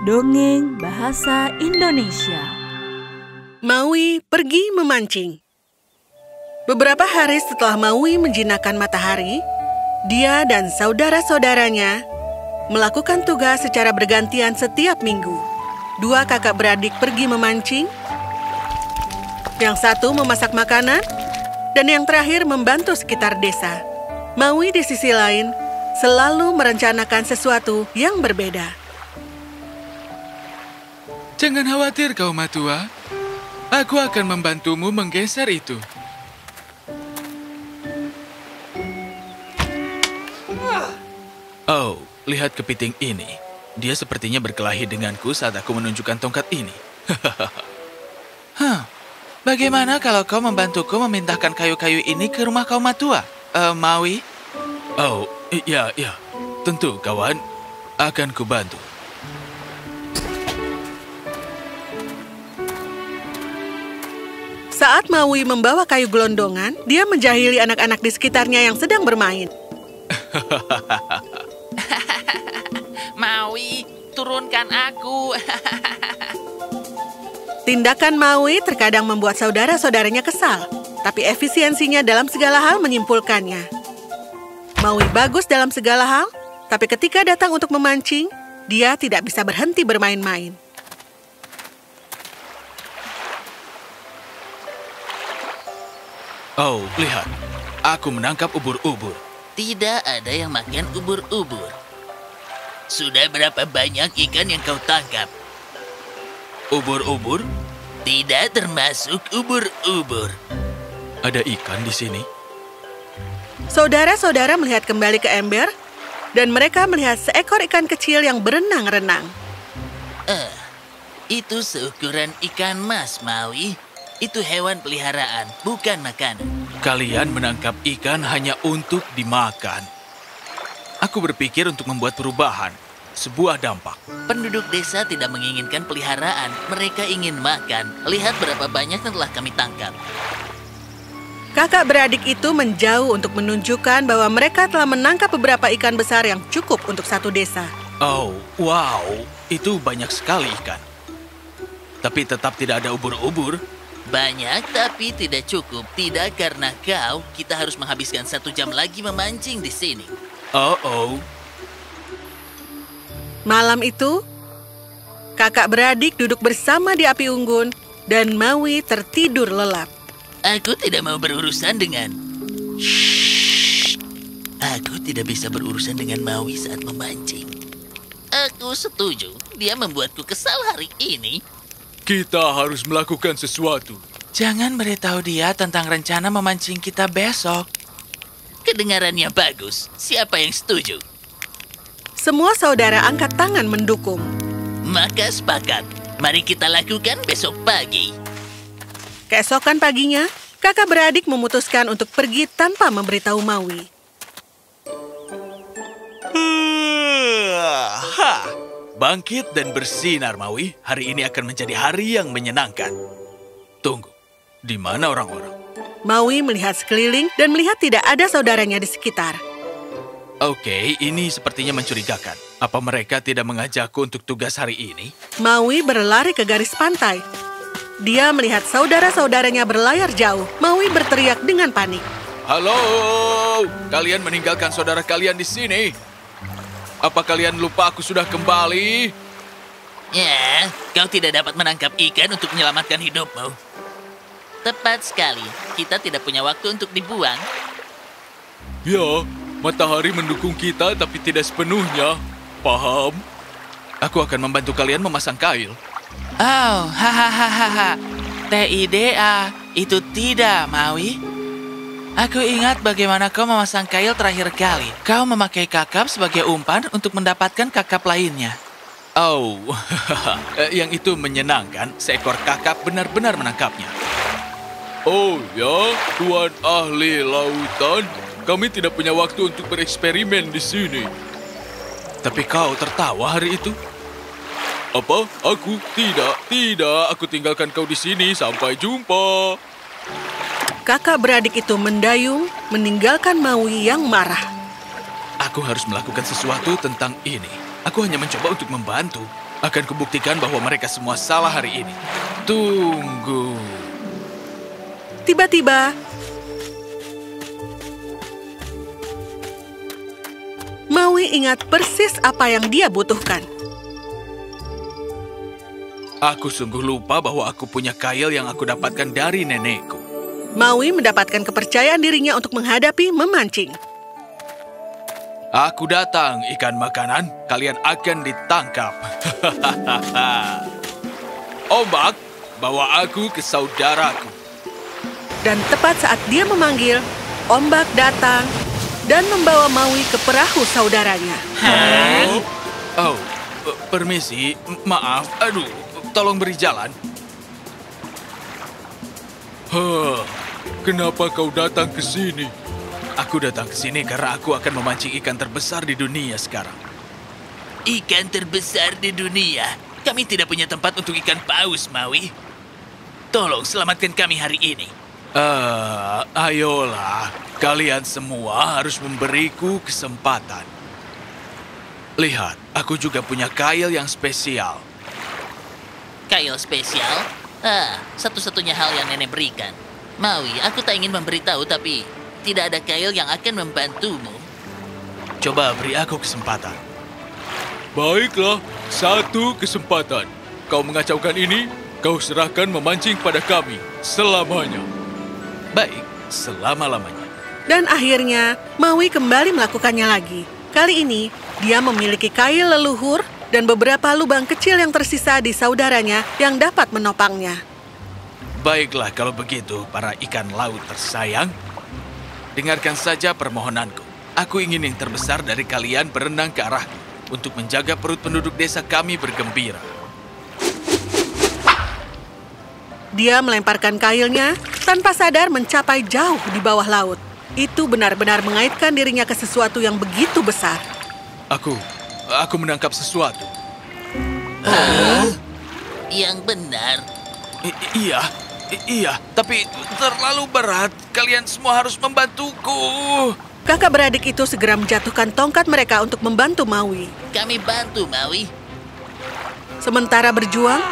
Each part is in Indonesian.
Dongeng Bahasa Indonesia. Maui pergi memancing. Beberapa hari setelah Maui menjinakkan matahari, dia dan saudara-saudaranya melakukan tugas secara bergantian setiap minggu. Dua kakak beradik pergi memancing, yang satu memasak makanan, dan yang terakhir membantu sekitar desa. Maui di sisi lain selalu merencanakan sesuatu yang berbeda. Jangan khawatir, kaum matua. Aku akan membantumu menggeser itu. Oh, lihat kepiting ini. Dia sepertinya berkelahi denganku saat aku menunjukkan tongkat ini. Bagaimana kalau kau membantuku memindahkan kayu-kayu ini ke rumah kaum matua, Maui? Oh, iya. Tentu, kawan. Akan kubantu. Saat Maui membawa kayu gelondongan, dia menjahili anak-anak di sekitarnya yang sedang bermain. Maui, turunkan aku. Tindakan Maui terkadang membuat saudara-saudaranya kesal, tapi efisiensinya dalam segala hal menyimpulkannya. Maui bagus dalam segala hal, tapi ketika datang untuk memancing, dia tidak bisa berhenti bermain-main. Oh, lihat. Aku menangkap ubur-ubur. Tidak ada yang makan ubur-ubur. Sudah berapa banyak ikan yang kau tangkap? Ubur-ubur? Tidak termasuk ubur-ubur. Ada ikan di sini? Saudara-saudara melihat kembali ke ember, dan mereka melihat seekor ikan kecil yang berenang-renang. Itu seukuran ikan mas, Maui. Itu hewan peliharaan, bukan makanan. Kalian menangkap ikan hanya untuk dimakan. Aku berpikir untuk membuat perubahan, sebuah dampak. Penduduk desa tidak menginginkan peliharaan, mereka ingin makan. Lihat berapa banyak yang telah kami tangkap. Kakak beradik itu menjauh untuk menunjukkan bahwa mereka telah menangkap beberapa ikan besar yang cukup untuk satu desa. Oh, wow, itu banyak sekali ikan. Tapi tetap tidak ada ubur-ubur. Banyak, tapi tidak cukup. Tidak karena kau, kita harus menghabiskan 1 jam lagi memancing di sini. Oh. Malam itu, kakak beradik duduk bersama di api unggun, dan Maui tertidur lelap. Aku tidak mau berurusan dengan... Shh. Aku tidak bisa berurusan dengan Maui saat memancing. Aku setuju, dia membuatku kesal hari ini. Kita harus melakukan sesuatu. Jangan beritahu dia tentang rencana memancing kita besok. Kedengarannya bagus. Siapa yang setuju? Semua saudara angkat tangan mendukung. Maka sepakat. Mari kita lakukan besok pagi. Keesokan paginya, kakak beradik memutuskan untuk pergi tanpa memberitahu Maui. Bangkit dan bersinar, Maui. Hari ini akan menjadi hari yang menyenangkan. Tunggu, di mana orang-orang? Maui melihat sekeliling dan melihat tidak ada saudaranya di sekitar. Oke, ini sepertinya mencurigakan. Apa mereka tidak mengajakku untuk tugas hari ini? Maui berlari ke garis pantai. Dia melihat saudara-saudaranya berlayar jauh. Maui berteriak dengan panik. Halo, kalian meninggalkan saudara kalian di sini? Apa kalian lupa aku sudah kembali? Ya, kau tidak dapat menangkap ikan untuk menyelamatkan hidupmu. Tepat sekali, kita tidak punya waktu untuk dibuang. Ya, matahari mendukung kita tapi tidak sepenuhnya. Paham? Aku akan membantu kalian memasang kail. Oh, hahaha. TIDA, itu tidak, Maui. Aku ingat bagaimana kau memasang kail terakhir kali. Kau memakai kakap sebagai umpan untuk mendapatkan kakap lainnya. Oh, yang itu menyenangkan. Seekor kakap benar-benar menangkapnya. Oh ya, Tuan Ahli Lautan. Kami tidak punya waktu untuk bereksperimen di sini. Tapi kau tertawa hari itu? Apa? Aku? Tidak. Aku tinggalkan kau di sini. Sampai jumpa. Kakak beradik itu mendayung, meninggalkan Maui yang marah. Aku harus melakukan sesuatu tentang ini. Aku hanya mencoba untuk membantu. Akan kubuktikan bahwa mereka semua salah hari ini. Tunggu. Tiba-tiba, Maui ingat persis apa yang dia butuhkan. Aku sungguh lupa bahwa aku punya kail yang aku dapatkan dari nenekku. Maui mendapatkan kepercayaan dirinya untuk menghadapi memancing. Aku datang, ikan makanan. Kalian akan ditangkap. Ombak, bawa aku ke saudaraku. Dan tepat saat dia memanggil, ombak datang dan membawa Maui ke perahu saudaranya. Oh, permisi, maaf. Aduh, tolong beri jalan. Kenapa kau datang ke sini? Aku datang ke sini karena aku akan memancing ikan terbesar di dunia sekarang. Ikan terbesar di dunia. Kami tidak punya tempat untuk ikan paus, Maui. Tolong selamatkan kami hari ini. Ayolah, kalian semua harus memberiku kesempatan. Lihat, aku juga punya kail yang spesial. Kail spesial? Satu-satunya hal yang nenek berikan. Maui, aku tak ingin memberitahu, tapi tidak ada kail yang akan membantumu. Coba beri aku kesempatan. Baiklah, satu kesempatan. Kau mengacaukan ini, kau serahkan memancing pada kami selamanya. Baik, selama-lamanya. Dan akhirnya, Maui kembali melakukannya lagi. Kali ini, dia memiliki kail leluhur dan beberapa lubang kecil yang tersisa di saudaranya yang dapat menopangnya. Baiklah kalau begitu, para ikan laut tersayang. Dengarkan saja permohonanku. Aku ingin yang terbesar dari kalian berenang ke arahku untuk menjaga perut penduduk desa kami bergembira. Dia melemparkan kailnya tanpa sadar mencapai jauh di bawah laut. Itu benar-benar mengaitkan dirinya ke sesuatu yang begitu besar. Aku menangkap sesuatu. Yang benar. Iya, tapi terlalu berat. Kalian semua harus membantuku. Kakak beradik itu segera menjatuhkan tongkat mereka untuk membantu Maui. Kami bantu, Maui. Sementara berjuang,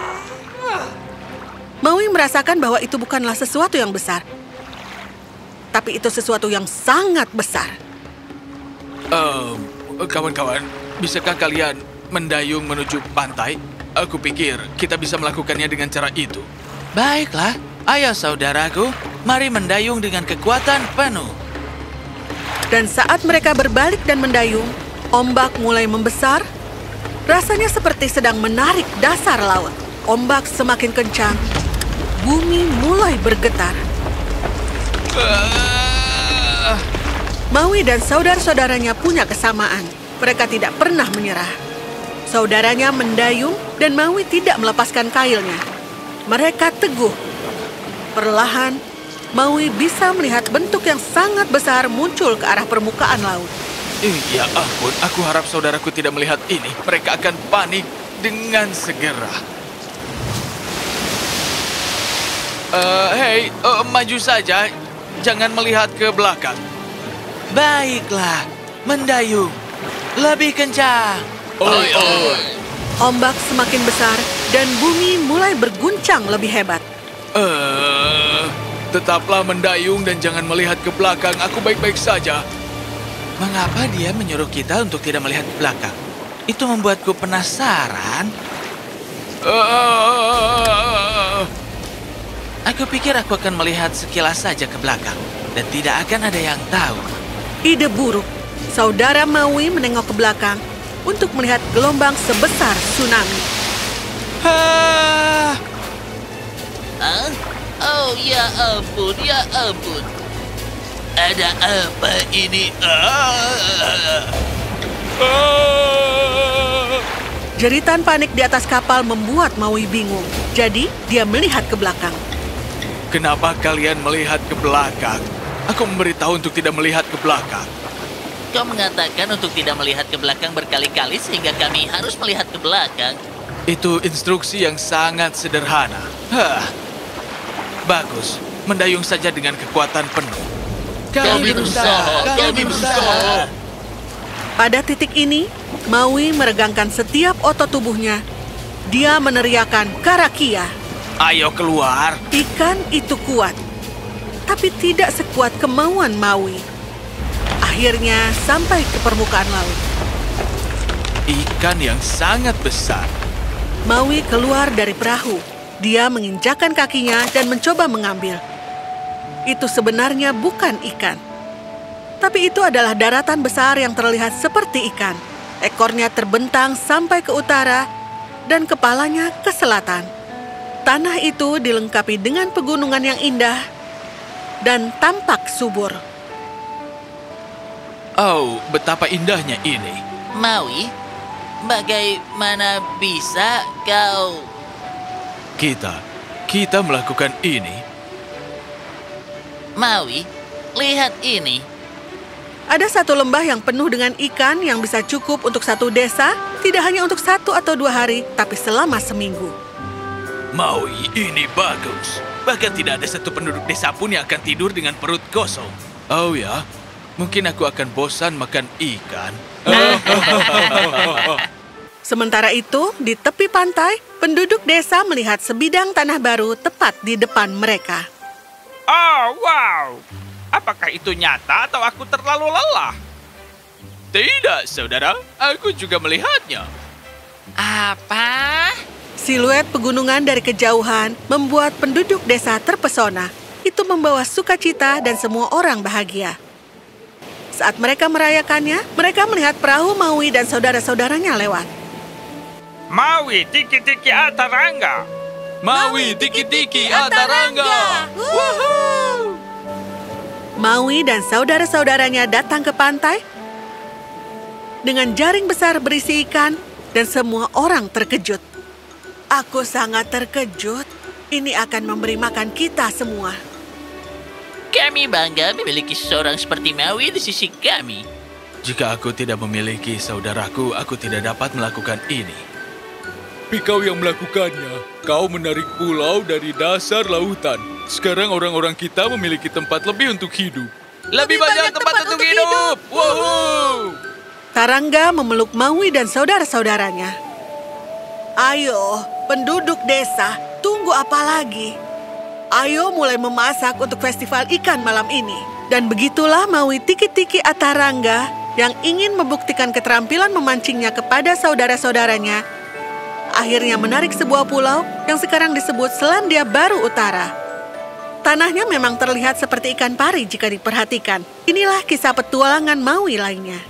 Maui merasakan bahwa itu bukanlah sesuatu yang besar. Tapi itu sesuatu yang sangat besar. Kawan-kawan, bisakah kalian mendayung menuju pantai? Aku pikir kita bisa melakukannya dengan cara itu. Baiklah, ayo saudaraku, mari mendayung dengan kekuatan penuh. Dan saat mereka berbalik dan mendayung, ombak mulai membesar. Rasanya seperti sedang menarik dasar laut. Ombak semakin kencang. Bumi mulai bergetar. Maui dan saudara-saudaranya punya kesamaan. Mereka tidak pernah menyerah. Saudaranya mendayung dan Maui tidak melepaskan kailnya. Mereka teguh. Perlahan, Maui bisa melihat bentuk yang sangat besar muncul ke arah permukaan laut. Ya ampun, aku harap saudaraku tidak melihat ini. Mereka akan panik dengan segera. Hei, maju saja. Jangan melihat ke belakang. Baiklah, mendayung. Lebih kencang. Oi, oi. Ombak semakin besar dan bumi mulai berguncang lebih hebat. Tetaplah mendayung dan jangan melihat ke belakang. Aku baik-baik saja. Mengapa dia menyuruh kita untuk tidak melihat ke belakang? Itu membuatku penasaran. Aku pikir aku akan melihat sekilas saja ke belakang. Dan tidak akan ada yang tahu. Ide buruk. Saudara Maui menengok ke belakang untuk melihat gelombang sebesar tsunami. Oh, ya ampun, ya ampun. Ada apa ini? Jeritan panik di atas kapal membuat Maui bingung. Jadi, dia melihat ke belakang. Kenapa kalian melihat ke belakang? Aku memberitahu untuk tidak melihat ke belakang. Kau mengatakan untuk tidak melihat ke belakang berkali-kali sehingga kami harus melihat ke belakang. Itu instruksi yang sangat sederhana. Bagus, mendayung saja dengan kekuatan penuh. Kami berusaha. Pada titik ini, Maui meregangkan setiap otot tubuhnya. Dia meneriakkan Karakia. Ayo keluar. Ikan itu kuat, tapi tidak sekuat kemauan Maui. Akhirnya sampai ke permukaan laut. Ikan yang sangat besar. Maui keluar dari perahu. Dia menginjakkan kakinya dan mencoba mengambil. Itu sebenarnya bukan ikan. Tapi itu adalah daratan besar yang terlihat seperti ikan. Ekornya terbentang sampai ke utara dan kepalanya ke selatan. Tanah itu dilengkapi dengan pegunungan yang indah dan tampak subur. Oh, betapa indahnya ini. Maui, bagaimana bisa kau... Kita melakukan ini. Maui, lihat ini. Ada satu lembah yang penuh dengan ikan yang bisa cukup untuk satu desa, tidak hanya untuk 1 atau 2 hari, tapi selama seminggu. Maui, ini bagus. Bahkan tidak ada satu penduduk desa pun yang akan tidur dengan perut kosong. Oh ya, mungkin aku akan bosan makan ikan. Sementara itu, di tepi pantai, penduduk desa melihat sebidang tanah baru tepat di depan mereka. Oh, wow. Apakah itu nyata atau aku terlalu lelah? Tidak, saudara. Aku juga melihatnya. Apa? Siluet pegunungan dari kejauhan membuat penduduk desa terpesona. Itu membawa sukacita dan semua orang bahagia. Saat mereka merayakannya, mereka melihat perahu Maui dan saudara-saudaranya lewat. Maui, tiki-tiki Atarangga. Maui, tiki-tiki Atarangga. Maui dan saudara-saudaranya datang ke pantai dengan jaring besar berisi ikan dan semua orang terkejut. Aku sangat terkejut. Ini akan memberi makan kita semua. Kami bangga memiliki seorang seperti Maui di sisi kami. Jika aku tidak memiliki saudaraku, aku tidak dapat melakukan ini. Tapi kau yang melakukannya. Kau menarik pulau dari dasar lautan. Sekarang orang-orang kita memiliki tempat lebih untuk hidup. Lebih banyak tempat untuk hidup. Wow! Tarangga memeluk Maui dan saudara-saudaranya. Ayo, penduduk desa, tunggu apa lagi? Ayo mulai memasak untuk festival ikan malam ini. Dan begitulah Maui Tiki-Tiki Atarangga yang ingin membuktikan keterampilan memancingnya kepada saudara-saudaranya, akhirnya menarik sebuah pulau yang sekarang disebut Selandia Baru Utara. Tanahnya memang terlihat seperti ikan pari jika diperhatikan. Inilah kisah petualangan Maui lainnya.